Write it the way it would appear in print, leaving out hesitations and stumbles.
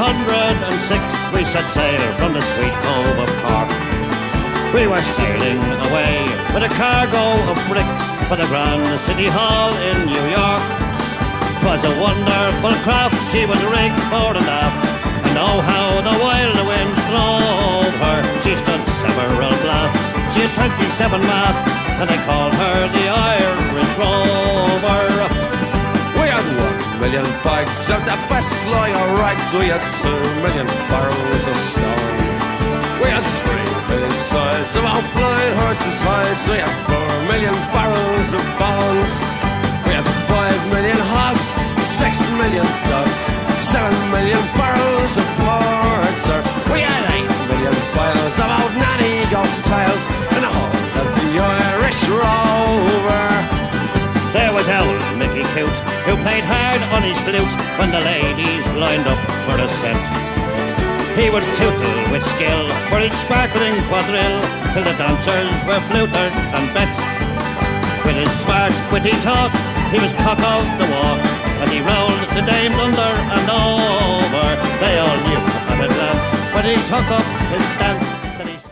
1806 we set sail from the sweet cove of Cork. We were sailing away with a cargo of bricks for the Grand City Hall in New York. 'Twas a wonderful craft, she was rigged fore and aft, and oh how the wild wind drove her. She stood several blasts, she had 27 masts, and they called her the Irish Rover. We had 1,000,000 bags of the best lager rags. We had 2,000,000 barrels of stone. We had 3,000,000 sides of our blind horses' hides. We had 4,000,000 barrels of bones. We had 5,000,000 hogs, 6,000,000 dogs, 7,000,000 barrels of porter. We had 8,000,000 bottles of old nanny ghost tales, and the whole of the Irish Rover. There was old Mickey Coote, who played hard on his flute when the ladies lined up for a set. He would tootle with skill for each sparkling quadrille, till the dancers were flutered and bet. With his smart, witty talk, he was cock of the walk, and he rolled the dames under and over. They all knew at a glance when he took up